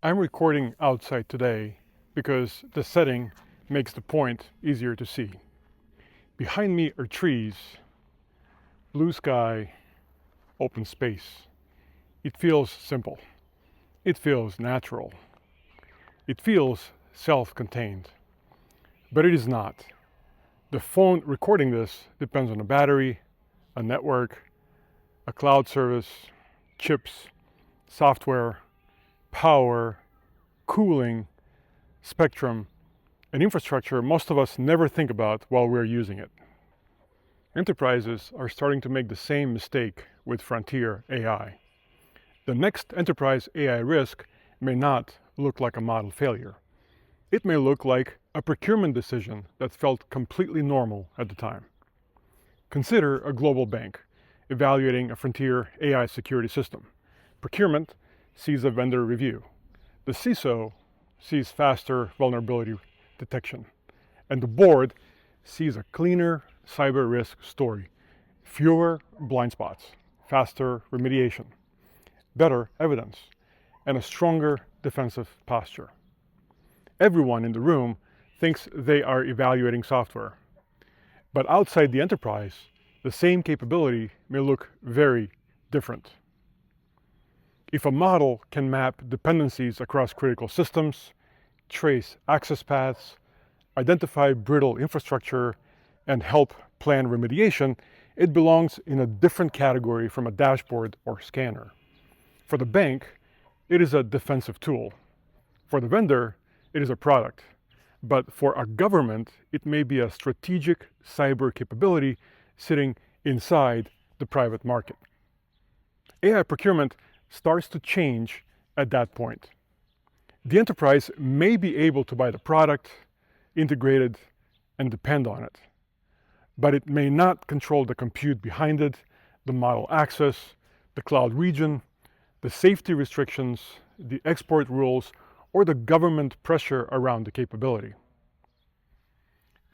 I'm recording outside today because the setting makes the point easier to see. Behind me are trees, blue sky, open space. It feels simple. It feels natural. It feels self-contained. But it is not. The phone recording this depends on a battery, a network, a cloud service, chips, software, power, cooling, spectrum, and infrastructure most of us never think about while we're using it. Enterprises are starting to make the same mistake with frontier AI. The next enterprise AI risk may not look like a model failure. It may look like a procurement decision that felt completely normal at the time. Consider a global bank evaluating a frontier AI security system. Procurement sees a vendor review. The CISO sees faster vulnerability detection. And the board sees a cleaner cyber risk story. Fewer blind spots, faster remediation, better evidence, and a stronger defensive posture. Everyone in the room thinks they are evaluating software. But outside the enterprise, the same capability may look very different. If a model can map dependencies across critical systems, trace access paths, identify brittle infrastructure, and help plan remediation, it belongs in a different category from a dashboard or scanner. For the bank, it is a defensive tool. For the vendor, it is a product. But for a government, it may be a strategic cyber capability sitting inside the private market. AI procurement starts to change at that point. The enterprise may be able to buy the product, integrate it, and depend on it. But it may not control the compute behind it, the model access, the cloud region, the safety restrictions, the export rules, or the government pressure around the capability.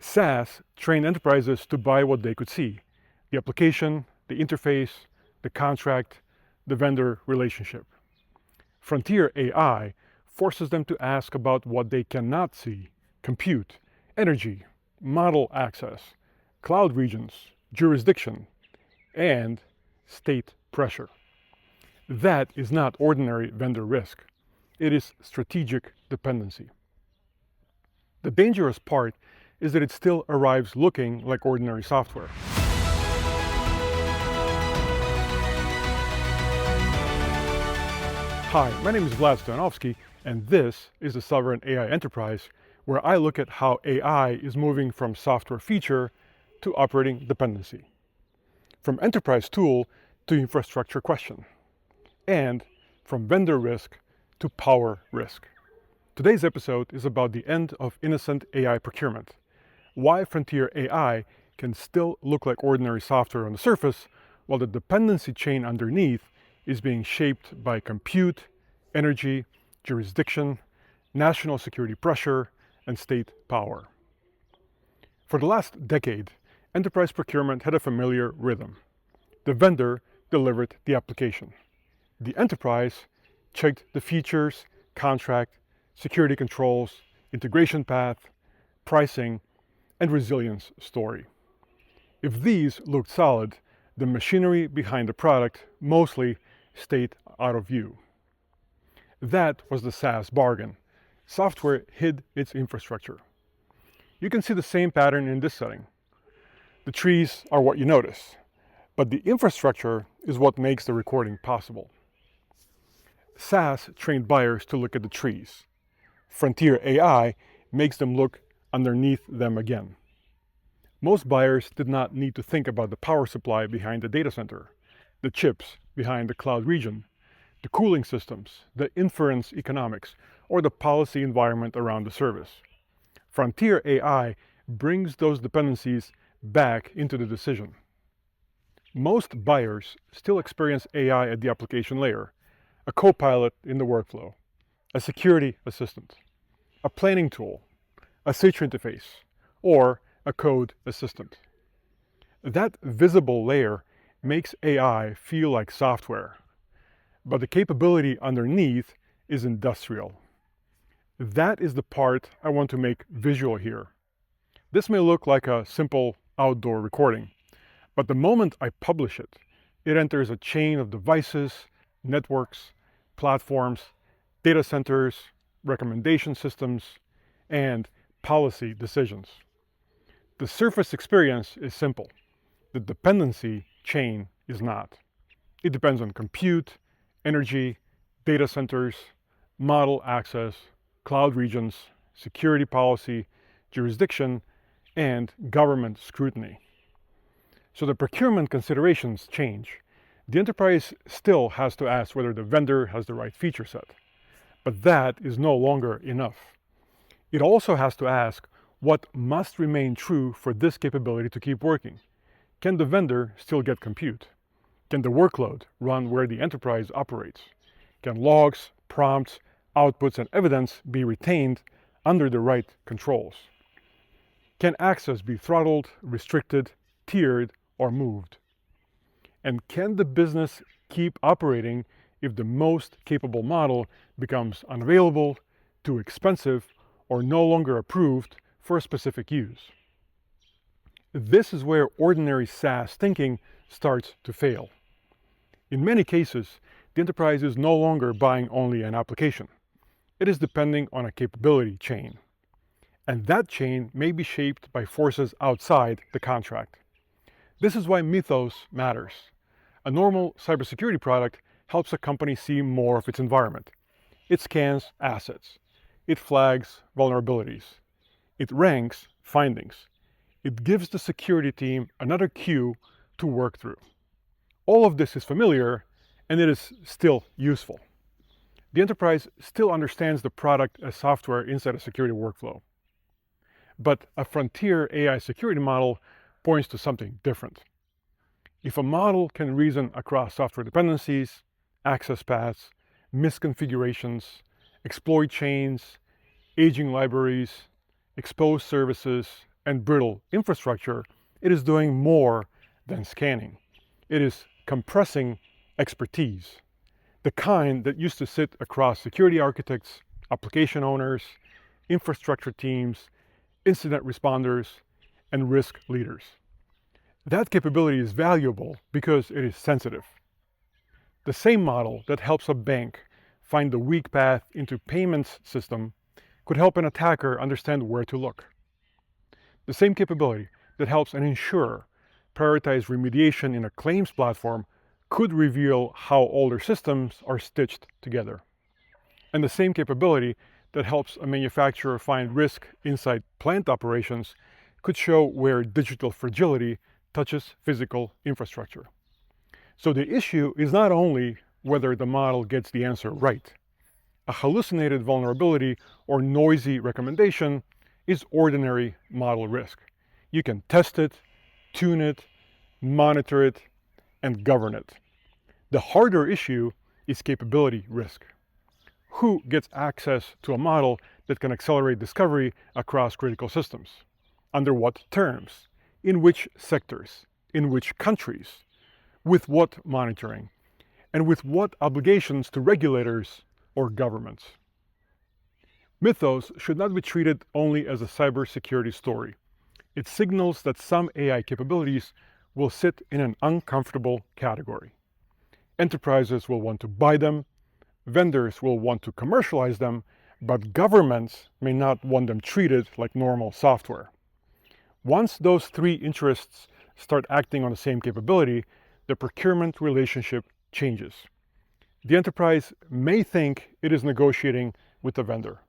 SaaS trained enterprises to buy what they could see: the application, the interface, the contract, the vendor relationship. Frontier AI forces them to ask about what they cannot see: compute, energy, model access, cloud regions, jurisdiction, and state pressure. That is not ordinary vendor risk. It is strategic dependency. The dangerous part is that it still arrives looking like ordinary software. Hi, my name is Vlad Stoyanovsky, and this is the Sovereign AI Enterprise, where I look at how AI is moving from software feature to operating dependency, from enterprise tool to infrastructure question, and from vendor risk to power risk. Today's episode is about the end of innocent AI procurement, why frontier AI can still look like ordinary software on the surface, while the dependency chain underneath is being shaped by compute, energy, jurisdiction, national security pressure, and state power. For the last decade, enterprise procurement had a familiar rhythm. The vendor delivered the application. The enterprise checked the features, contract, security controls, integration path, pricing, and resilience story. If these looked solid, the machinery behind the product mostly stayed out of view. That was the SaaS bargain. Software hid its infrastructure. You can see the same pattern in this setting. The trees are what you notice, but the infrastructure is what makes the recording possible. SaaS trained buyers to look at the trees. Frontier AI makes them look underneath them again. Most buyers did not need to think about the power supply behind the data center, the chips behind the cloud region, the cooling systems, the inference economics, or the policy environment around the service. Frontier AI brings those dependencies back into the decision. Most buyers still experience AI at the application layer, a co-pilot in the workflow, a security assistant, a planning tool, a switch interface, or a code assistant. That visible layer makes AI feel like software, but the capability underneath is industrial. That is the part I want to make visual here. This may look like a simple outdoor recording, but the moment I publish it, it enters a chain of devices, networks, platforms, data centers, recommendation systems, and policy decisions. The surface experience is simple. The dependency chain is not. It depends on compute, energy, data centers, model access, cloud regions, security policy, jurisdiction, and government scrutiny. So the procurement considerations change. The enterprise still has to ask whether the vendor has the right feature set, but that is no longer enough. It also has to ask what must remain true for this capability to keep working. Can the vendor still get compute? Can the workload run where the enterprise operates? Can logs, prompts, outputs, and evidence be retained under the right controls? Can access be throttled, restricted, tiered, or moved? And can the business keep operating if the most capable model becomes unavailable, too expensive, or no longer approved for a specific use? This is where ordinary SaaS thinking starts to fail. In many cases, the enterprise is no longer buying only an application. It is depending on a capability chain. And that chain may be shaped by forces outside the contract. This is why mythos matters. A normal cybersecurity product helps a company see more of its environment. It scans assets. It flags vulnerabilities. It ranks findings. It gives the security team another cue to work through. All of this is familiar, and it is still useful. The enterprise still understands the product as software inside a security workflow. But a frontier AI security model points to something different. If a model can reason across software dependencies, access paths, misconfigurations, exploit chains, aging libraries, exposed services, and brittle infrastructure, it is doing more than scanning. It is compressing expertise, the kind that used to sit across security architects, application owners, infrastructure teams, incident responders, and risk leaders. That capability is valuable because it is sensitive. The same model that helps a bank find the weak path into payments system could help an attacker understand where to look. The same capability that helps an insurer prioritize remediation in a claims platform could reveal how older systems are stitched together. And the same capability that helps a manufacturer find risk inside plant operations could show where digital fragility touches physical infrastructure. So the issue is not only whether the model gets the answer right. A hallucinated vulnerability or noisy recommendation is ordinary model risk. You can test it, tune it, monitor it, and govern it. The harder issue is capability risk. Who gets access to a model that can accelerate discovery across critical systems? Under what terms? In which sectors? In which countries? With what monitoring? And with what obligations to regulators or governments? Mythos should not be treated only as a cybersecurity story. It signals that some AI capabilities will sit in an uncomfortable category. Enterprises will want to buy them, vendors will want to commercialize them, but governments may not want them treated like normal software. Once those three interests start acting on the same capability, the procurement relationship changes. The enterprise may think it is negotiating with the vendor.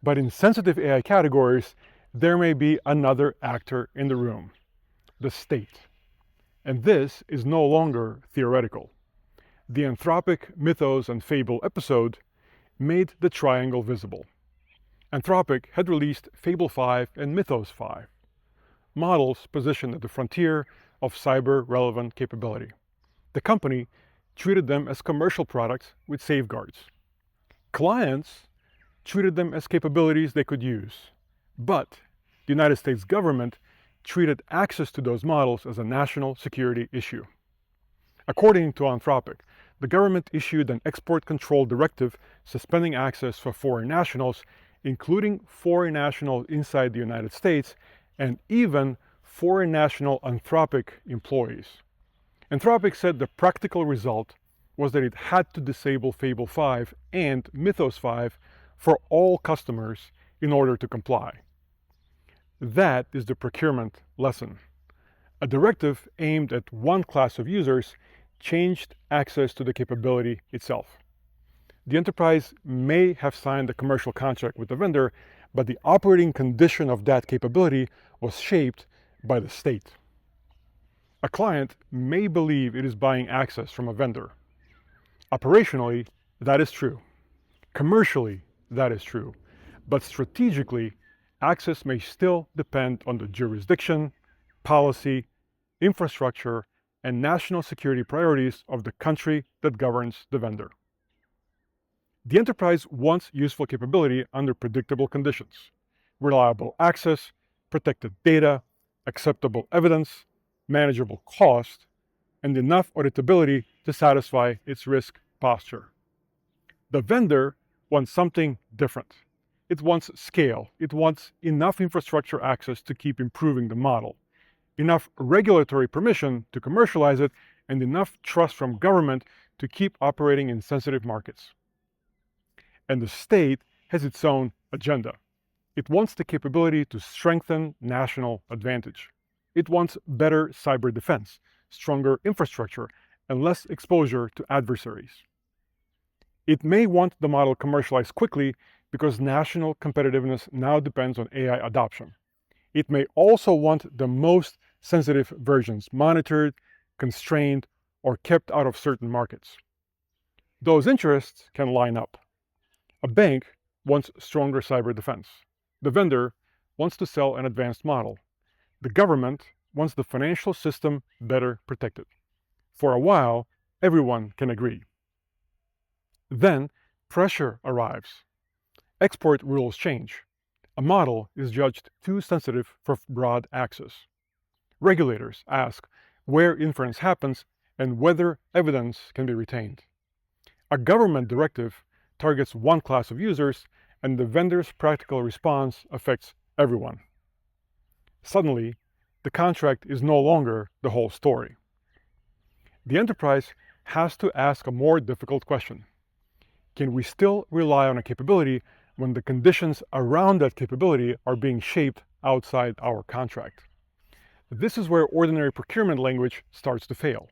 But in sensitive AI categories, there may be another actor in the room, the state. And this is no longer theoretical. The Anthropic Mythos and Fable episode made the triangle visible. Anthropic had released Fable 5 and Mythos 5, models positioned at the frontier of cyber-relevant capability. The company treated them as commercial products with safeguards. Clients treated them as capabilities they could use. But the United States government treated access to those models as a national security issue. According to Anthropic, the government issued an export control directive suspending access for foreign nationals, including foreign nationals inside the United States and even foreign national Anthropic employees. Anthropic said the practical result was that it had to disable Fable 5 and Mythos 5 for all customers in order to comply. That is the procurement lesson. A directive aimed at one class of users changed access to the capability itself. The enterprise may have signed a commercial contract with the vendor, but the operating condition of that capability was shaped by the state. A client may believe it is buying access from a vendor. Operationally, that is true. Commercially, that is true. But strategically, access may still depend on the jurisdiction, policy, infrastructure, and national security priorities of the country that governs the vendor. The enterprise wants useful capability under predictable conditions: reliable access, protected data, acceptable evidence, manageable cost, and enough auditability to satisfy its risk posture. The vendor wants something different. It wants scale. It wants enough infrastructure access to keep improving the model, enough regulatory permission to commercialize it, and enough trust from government to keep operating in sensitive markets. And the state has its own agenda. It wants the capability to strengthen national advantage. It wants better cyber defense, stronger infrastructure, and less exposure to adversaries. It may want the model commercialized quickly because national competitiveness now depends on AI adoption. It may also want the most sensitive versions monitored, constrained, or kept out of certain markets. Those interests can line up. A bank wants stronger cyber defense. The vendor wants to sell an advanced model. The government wants the financial system better protected. For a while, everyone can agree. Then, pressure arrives. Export rules change. A model is judged too sensitive for broad access. Regulators ask where inference happens and whether evidence can be retained. A government directive targets one class of users, and the vendor's practical response affects everyone. Suddenly, the contract is no longer the whole story. The enterprise has to ask a more difficult question. Can we still rely on a capability when the conditions around that capability are being shaped outside our contract? This is where ordinary procurement language starts to fail.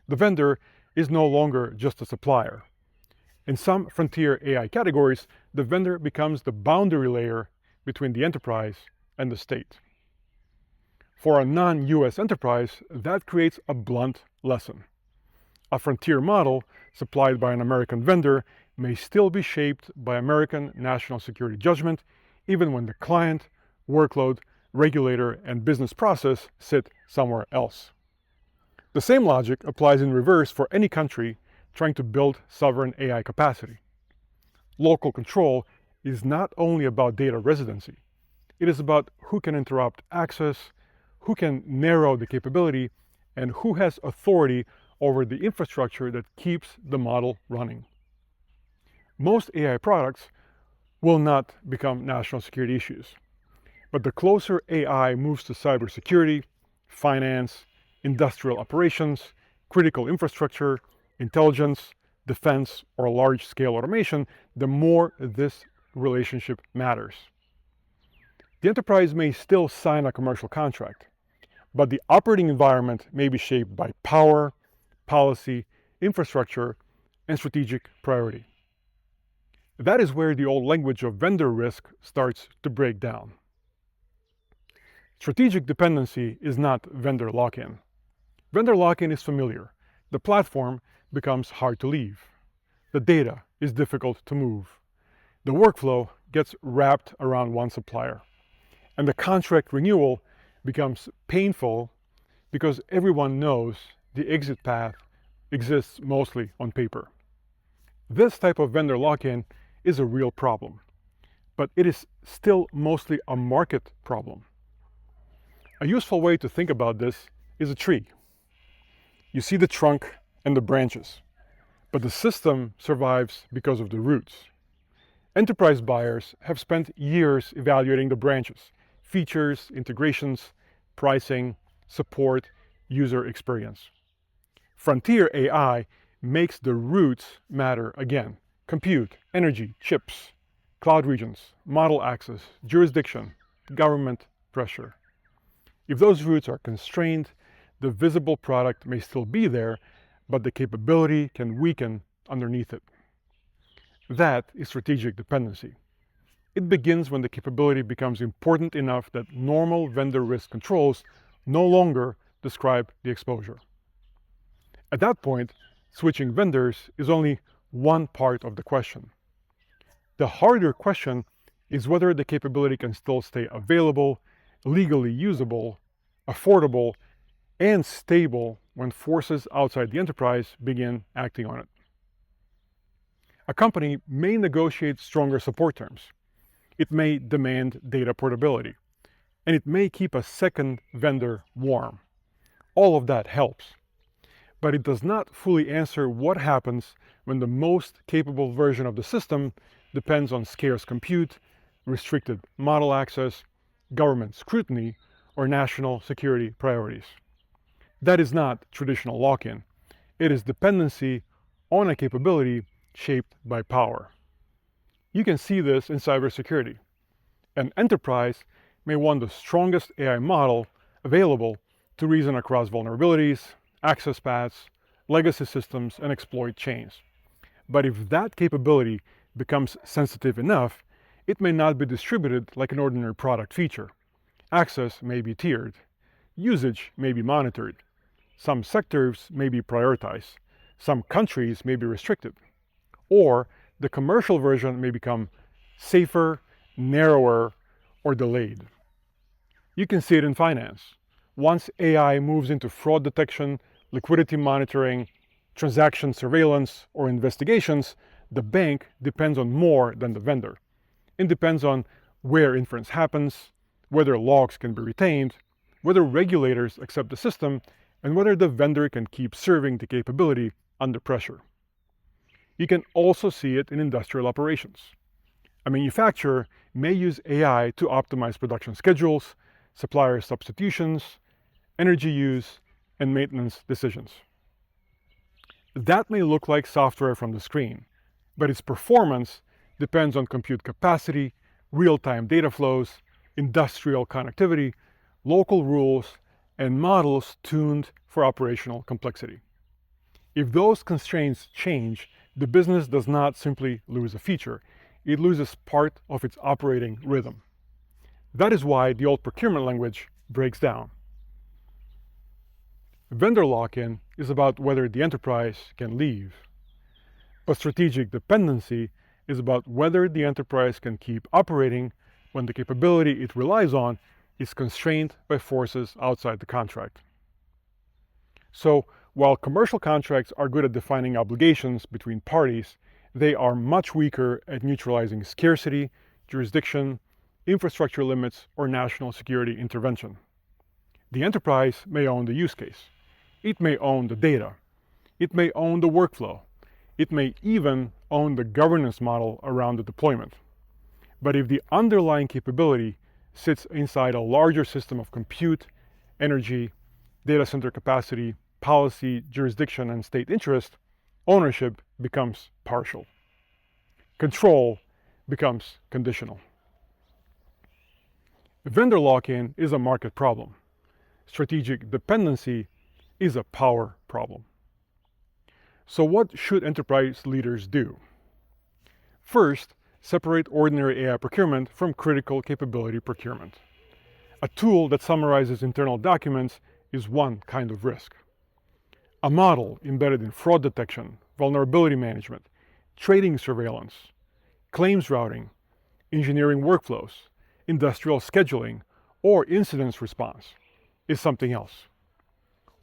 The vendor is no longer just a supplier. In some frontier AI categories, the vendor becomes the boundary layer between the enterprise and the state. For a non-US enterprise, that creates a blunt lesson. A frontier model supplied by an American vendor may still be shaped by American national security judgment, even when the client, workload, regulator, and business process sit somewhere else. The same logic applies in reverse for any country trying to build sovereign AI capacity. Local control is not only about data residency. It is about who can interrupt access, who can narrow the capability, and who has authority over the infrastructure that keeps the model running. Most AI products will not become national security issues. But the closer AI moves to cybersecurity, finance, industrial operations, critical infrastructure, intelligence, defense, or large-scale automation, the more this relationship matters. The enterprise may still sign a commercial contract, but the operating environment may be shaped by power, policy, infrastructure, and strategic priority. That is where the old language of vendor risk starts to break down. Strategic dependency is not vendor lock-in. Vendor lock-in is familiar. The platform becomes hard to leave. The data is difficult to move. The workflow gets wrapped around one supplier. And the contract renewal becomes painful because everyone knows the exit path exists mostly on paper. This type of vendor lock-in is a real problem, but it is still mostly a market problem. A useful way to think about this is a tree. You see the trunk and the branches. but the system survives because of the roots. Enterprise buyers have spent years evaluating the branches, features, integrations, pricing, support, user experience. Frontier AI makes the roots matter again. Compute, energy, chips, cloud regions, model access, jurisdiction, government pressure. If those roots are constrained, the visible product may still be there, but the capability can weaken underneath it. That is strategic dependency. It begins when the capability becomes important enough that normal vendor risk controls no longer describe the exposure. At that point, switching vendors is only one part of the question. The harder question is whether the capability can still stay available, legally usable, affordable, and stable when forces outside the enterprise begin acting on it. A company may negotiate stronger support terms. It may demand data portability, and it may keep a second vendor warm. All of that helps, but it does not fully answer what happens when the most capable version of the system depends on scarce compute, restricted model access, government scrutiny, or national security priorities. That is not traditional lock-in. It is dependency on a capability shaped by power. You can see this in cybersecurity. An enterprise may want the strongest AI model available to reason across vulnerabilities, access paths, legacy systems, and exploit chains. But if that capability becomes sensitive enough, it may not be distributed like an ordinary product feature. Access may be tiered. Usage may be monitored. Some sectors may be prioritized. Some countries may be restricted. Or the commercial version may become safer, narrower, or delayed. You can see it in finance. Once AI moves into fraud detection, liquidity monitoring, transaction surveillance, or investigations, the bank depends on more than the vendor. It depends on where inference happens, whether logs can be retained, whether regulators accept the system, and whether the vendor can keep serving the capability under pressure. You can also see it in industrial operations. A manufacturer may use AI to optimize production schedules, supplier substitutions, energy use, and maintenance decisions. That may look like software from the screen, but its performance depends on compute capacity, real-time data flows, industrial connectivity, local rules, and models tuned for operational complexity. If those constraints change, the business does not simply lose a feature, it loses part of its operating rhythm. That is why the old procurement language breaks down. Vendor lock-in is about whether the enterprise can leave, but strategic dependency is about whether the enterprise can keep operating when the capability it relies on is constrained by forces outside the contract. So, while commercial contracts are good at defining obligations between parties, they are much weaker at neutralizing scarcity, jurisdiction, infrastructure limits, or national security intervention. The enterprise may own the use case. It may own the data. It may own the workflow. It may even own the governance model around the deployment. But if the underlying capability sits inside a larger system of compute, energy, data center capacity, policy, jurisdiction, and state interest, ownership becomes partial. Control becomes conditional. Vendor lock-in is a market problem. Strategic dependency is a power problem. So what should enterprise leaders do? First, separate ordinary AI procurement from critical capability procurement. A tool that summarizes internal documents is one kind of risk. A model embedded in fraud detection, vulnerability management, trading surveillance, claims routing, engineering workflows, industrial scheduling, or incident response is something else.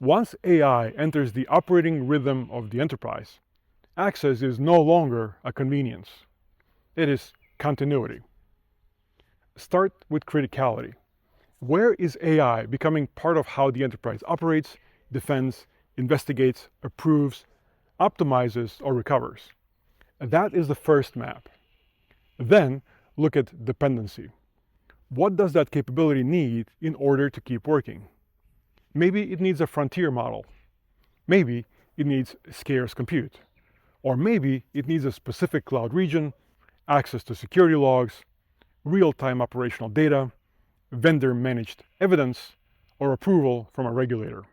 Once AI enters the operating rhythm of the enterprise, access is no longer a convenience. It is continuity. Start with criticality. Where is AI becoming part of how the enterprise operates, defends, investigates, approves, optimizes, or recovers. That is the first map. Then look at dependency. What does that capability need in order to keep working? Maybe it needs a frontier model. Maybe it needs scarce compute. Or maybe it needs a specific cloud region, access to security logs, real-time operational data, vendor-managed evidence, or approval from a regulator.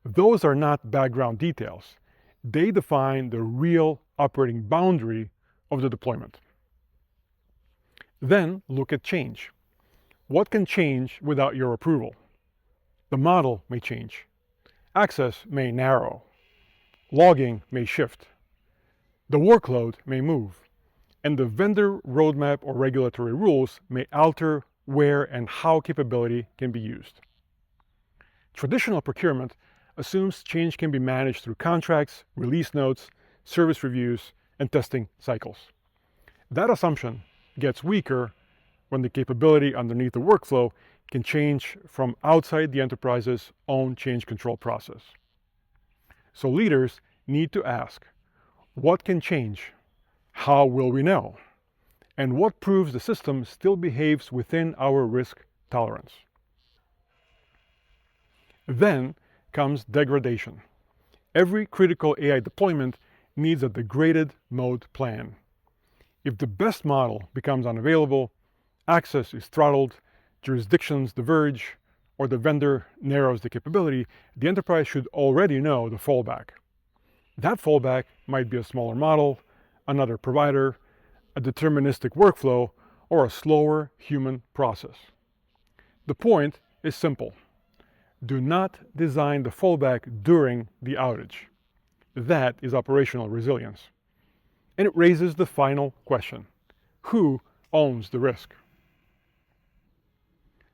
Those are not background details. They define the real operating boundary of the deployment. Then look at change. What can change without your approval? The model may change. Access may narrow. Logging may shift. The workload may move. And the vendor roadmap or regulatory rules may alter where and how capability can be used. Traditional procurement assumes change can be managed through contracts, release notes, service reviews, and testing cycles. That assumption gets weaker when the capability underneath the workflow can change from outside the enterprise's own change control process. So leaders need to ask, what can change? How will we know? And what proves the system still behaves within our risk tolerance? Then comes degradation. Every critical AI deployment needs a degraded mode plan. If the best model becomes unavailable, access is throttled, jurisdictions diverge, or the vendor narrows the capability, the enterprise should already know the fallback. That fallback might be a smaller model, another provider, a deterministic workflow, or a slower human process. The point is simple. Do not design the fallback during the outage. That is operational resilience. And it raises the final question. Who owns the risk?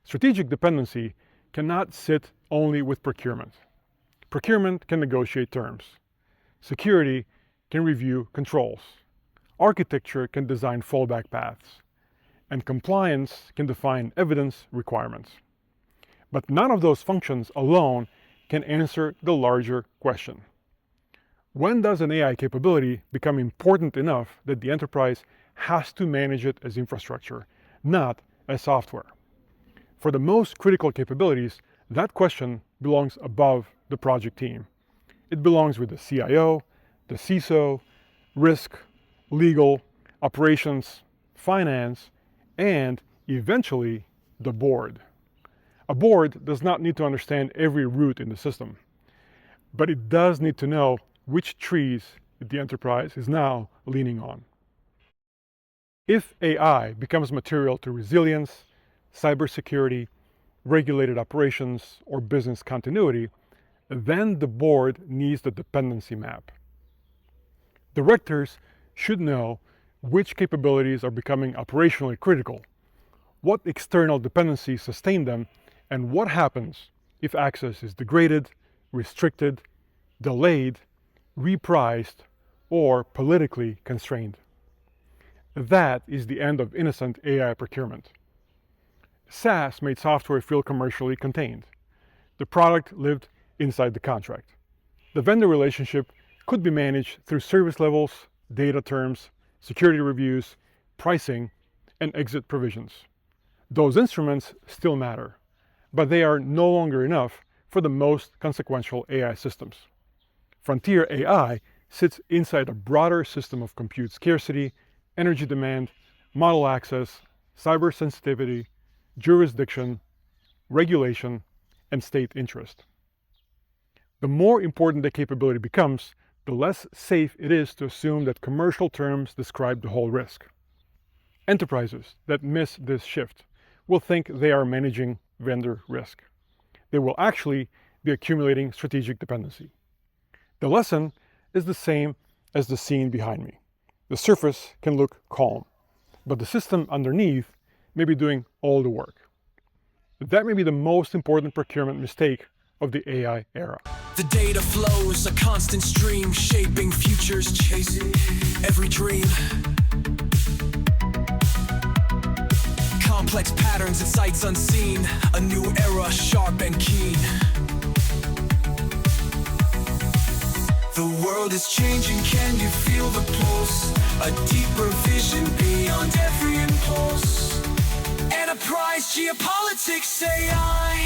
Strategic dependency cannot sit only with procurement. Procurement can negotiate terms. Security can review controls. Architecture can design fallback paths. And compliance can define evidence requirements. But none of those functions alone can answer the larger question. When does an AI capability become important enough that the enterprise has to manage it as infrastructure, not as software? For the most critical capabilities, that question belongs above the project team. It belongs with the CIO, the CISO, risk, legal, operations, finance, and eventually the board. A board does not need to understand every root in the system, but it does need to know which trees the enterprise is now leaning on. If AI becomes material to resilience, cybersecurity, regulated operations, or business continuity, then the board needs the dependency map. Directors should know which capabilities are becoming operationally critical, what external dependencies sustain them, and what happens if access is degraded, restricted, delayed, repriced, or politically constrained. That is the end of innocent AI procurement. SaaS made software feel commercially contained. The product lived inside the contract. The vendor relationship could be managed through service levels, data terms, security reviews, pricing, and exit provisions. Those instruments still matter, but they are no longer enough for the most consequential AI systems. Frontier AI sits inside a broader system of compute scarcity, energy demand, model access, cyber sensitivity, jurisdiction, regulation, and state interest. The more important the capability becomes, the less safe it is to assume that commercial terms describe the whole risk. Enterprises that miss this shift will think they are managing vendor risk. They will actually be accumulating strategic dependency. The lesson is the same as the scene behind me. The surface can look calm, but the system underneath may be doing all the work. That may be the most important procurement mistake of the AI era. The data flows, a constant stream, shaping futures, chasing every dream. Complex patterns and sights unseen, a new era, sharp and keen. The world world is changing, can you feel the pulse? A deeper vision beyond every impulse. Enterprise, geopolitics, AI.